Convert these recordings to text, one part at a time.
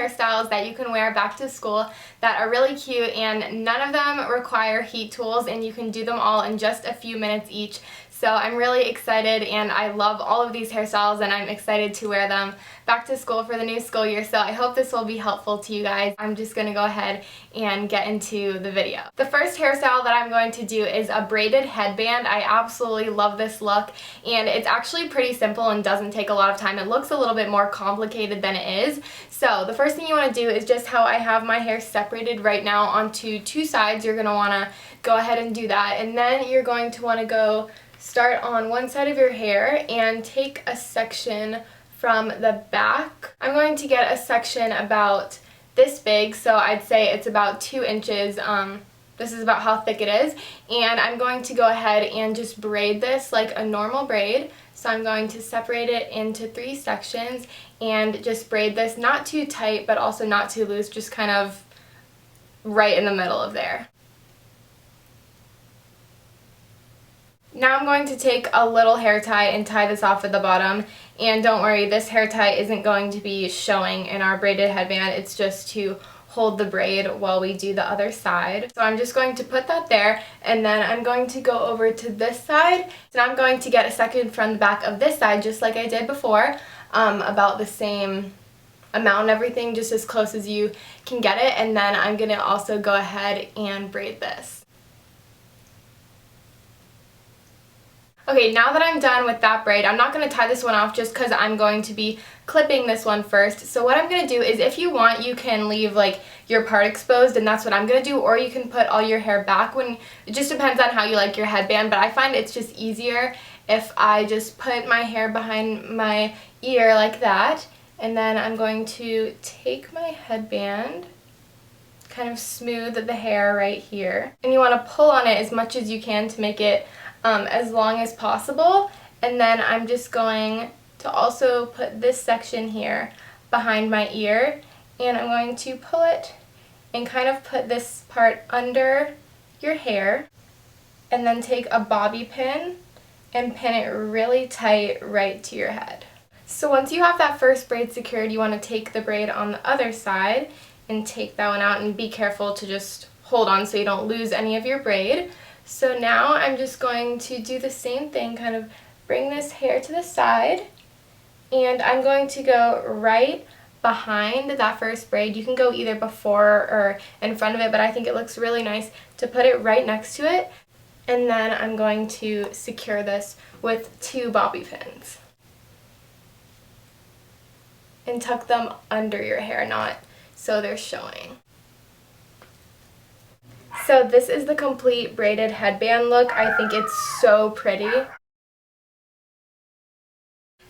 hairstyles that you can wear back to school that are really cute, and none of them require heat tools, and you can do them all in just a few minutes each. So I'm really excited, and I love all of these hairstyles, and I'm excited to wear them back to school for the new school year. So I hope this will be helpful to you guys. I'm just going to go ahead and get into the video. The first hairstyle that I'm going to do is a braided headband. I absolutely love this look, and it's actually pretty simple and doesn't take a lot of time. It looks a little bit more complicated than it is. So the first thing you want to do is just how I have my hair separated right now onto two sides. You're going to want to go ahead and do that, and then you're going to want to start on one side of your hair and take a section from the back. I'm going to get a section about this big, so I'd say it's about 2 inches. This is about how thick it is, and I'm going to go ahead and just braid this like a normal braid. So I'm going to separate it into 3 sections and just braid this not too tight but also not too loose, just kind of right in the middle of there. Now I'm going to take a little hair tie and tie this off at the bottom, and don't worry, this hair tie isn't going to be showing in our braided headband. It's just to hold the braid while we do the other side. So I'm just going to put that there, and then I'm going to go over to this side. So now I'm going to get a section from the back of this side just like I did before, about the same amount and everything, just as close as you can get it, and then I'm going to also go ahead and braid this. Okay, now that I'm done with that braid, I'm not going to tie this one off just because I'm going to be clipping this one first. So what I'm going to do is, if you want, you can leave like your part exposed, and that's what I'm going to do, or you can put all your hair back. It just depends on how you like your headband, but I find it's just easier if I just put my hair behind my ear like that, and then I'm going to take my headband, kind of smooth the hair right here, and you want to pull on it as much as you can to make it as long as possible. And then I'm just going to also put this section here behind my ear, and I'm going to pull it and kind of put this part under your hair, and then take a bobby pin and pin it really tight right to your head. So once you have that first braid secured, you want to take the braid on the other side and take that one out, and be careful to just hold on so you don't lose any of your braid. So now I'm just going to do the same thing, kind of bring this hair to the side, and I'm going to go right behind that first braid. You can go either before or in front of it, but I think it looks really nice to put it right next to it. And then I'm going to secure this with 2 bobby pins and tuck them under your hair, not so they're showing. So this is the complete braided headband look. I think it's so pretty.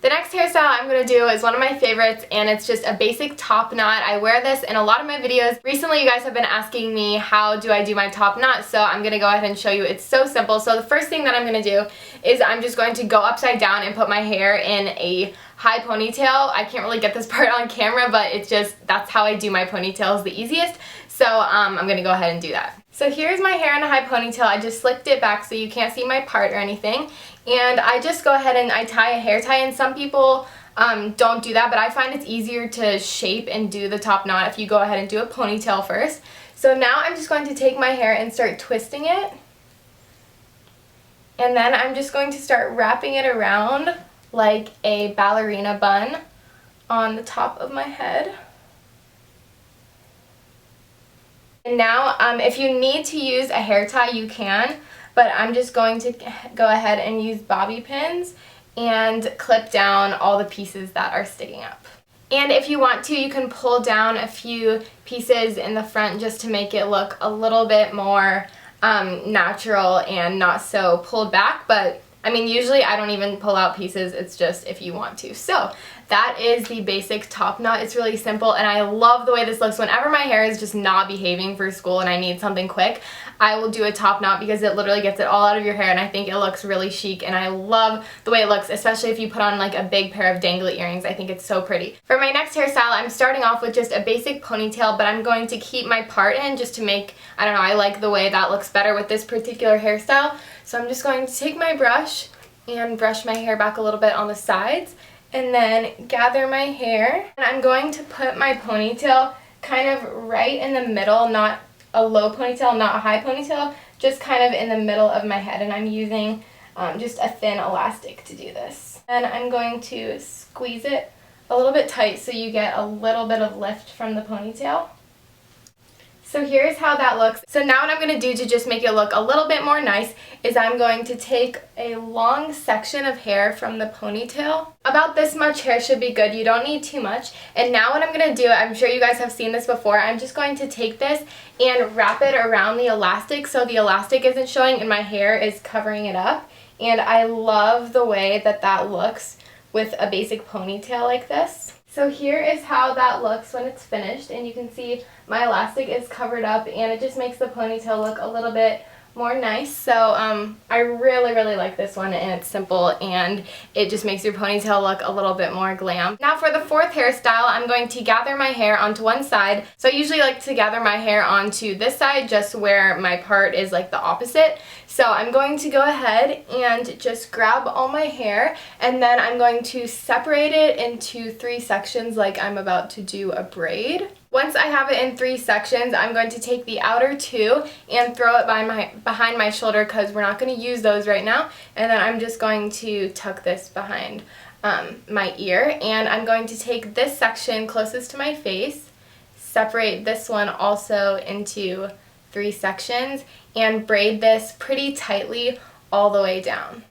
The next hairstyle I'm going to do is one of my favorites, and it's just a basic top knot. I wear this in a lot of my videos. Recently you guys have been asking me how do I do my top knot, so I'm going to go ahead and show you. It's so simple. So the first thing that I'm going to do is I'm just going to go upside down and put my hair in a high ponytail. I can't really get this part on camera, but it's just, that's how I do my ponytails the easiest. So I'm going to go ahead and do that. So here's my hair in a high ponytail. I just slicked it back so you can't see my part or anything. And I just go ahead and I tie a hair tie, and some people don't do that, but I find it's easier to shape and do the top knot if you go ahead and do a ponytail first. So now I'm just going to take my hair and start twisting it. And then I'm just going to start wrapping it around like a ballerina bun on the top of my head. And now, if you need to use a hair tie, you can, but I'm just going to go ahead and use bobby pins and clip down all the pieces that are sticking up. And if you want to, you can pull down a few pieces in the front just to make it look a little bit more natural and not so pulled back, but I mean, usually I don't even pull out pieces, it's just if you want to. So that is the basic top knot. It's really simple, and I love the way this looks. Whenever my hair is just not behaving for school and I need something quick, I will do a top knot because it literally gets it all out of your hair, and I think it looks really chic, and I love the way it looks, especially if you put on like a big pair of dangly earrings. I think it's so pretty. For my next hairstyle, I'm starting off with just a basic ponytail, but I'm going to keep my part in just to make, I don't know, I like the way that looks better with this particular hairstyle. So I'm just going to take my brush and brush my hair back a little bit on the sides, and then gather my hair. And I'm going to put my ponytail kind of right in the middle, not a low ponytail, not a high ponytail, just kind of in the middle of my head. And I'm using just a thin elastic to do this. And I'm going to squeeze it a little bit tight so you get a little bit of lift from the ponytail. So here's how that looks. So now what I'm going to do to just make it look a little bit more nice is I'm going to take a long section of hair from the ponytail. About this much hair should be good. You don't need too much. And now what I'm going to do, I'm sure you guys have seen this before, I'm just going to take this and wrap it around the elastic so the elastic isn't showing and my hair is covering it up. And I love the way that that looks with a basic ponytail like this. So here is how that looks when it's finished, and you can see my elastic is covered up and it just makes the ponytail look a little bit more nice. So I really like this one, and it's simple and it just makes your ponytail look a little bit more glam. Now for the fourth hairstyle, I'm going to gather my hair onto one side. So I usually like to gather my hair onto this side, just where my part is like the opposite. So I'm going to go ahead and just grab all my hair, and then I'm going to separate it into 3 sections like I'm about to do a braid. Once I have it in 3 sections, I'm going to take the outer 2 and throw it behind my shoulder because we're not going to use those right now. And then I'm just going to tuck this behind my ear. And I'm going to take this section closest to my face, separate this one also into 3 sections, and braid this pretty tightly all the way down.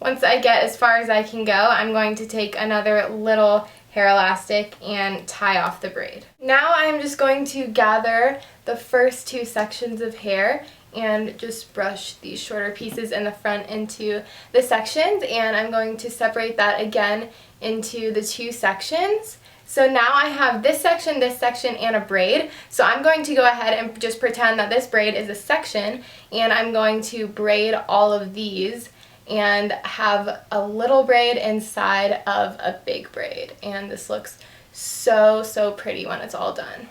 Once I get as far as I can go, I'm going to take another little hair elastic and tie off the braid. Now I'm just going to gather the first 2 sections of hair and just brush these shorter pieces in the front into the sections, and I'm going to separate that again into the 2 sections. So now I have this section, and a braid. So I'm going to go ahead and just pretend that this braid is a section, and I'm going to braid all of these and have a little braid inside of a big braid. And this looks so pretty when it's all done.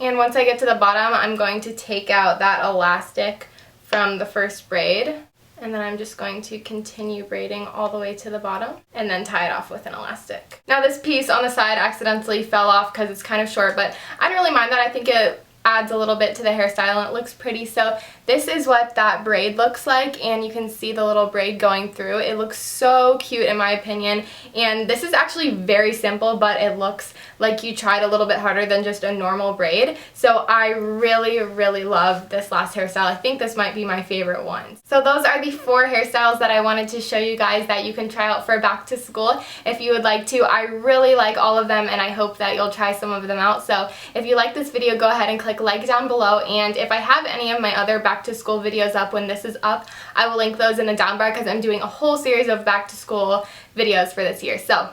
And once I get to the bottom, I'm going to take out that elastic from the first braid. And then I'm just going to continue braiding all the way to the bottom and then tie it off with an elastic. Now this piece on the side accidentally fell off because it's kind of short, but I don't really mind that. I think it adds a little bit to the hairstyle and it looks pretty. So this is what that braid looks like, and you can see the little braid going through. It looks so cute in my opinion, and this is actually very simple, but it looks like you tried a little bit harder than just a normal braid. So I really love this last hairstyle. I think this might be my favorite one. So those are the 4 hairstyles that I wanted to show you guys that you can try out for back to school if you would like to. I really like all of them, and I hope that you'll try some of them out. So if you like this video, go ahead and click like down below, and if I have any of my other back to school videos up when this is up, I will link those in the down bar because I'm doing a whole series of back to school videos for this year. So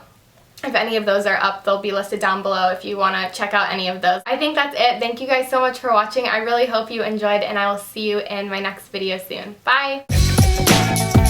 if any of those are up, they'll be listed down below if you want to check out any of those. I think that's it. Thank you guys so much for watching. I really hope you enjoyed, and I will see you in my next video soon. Bye!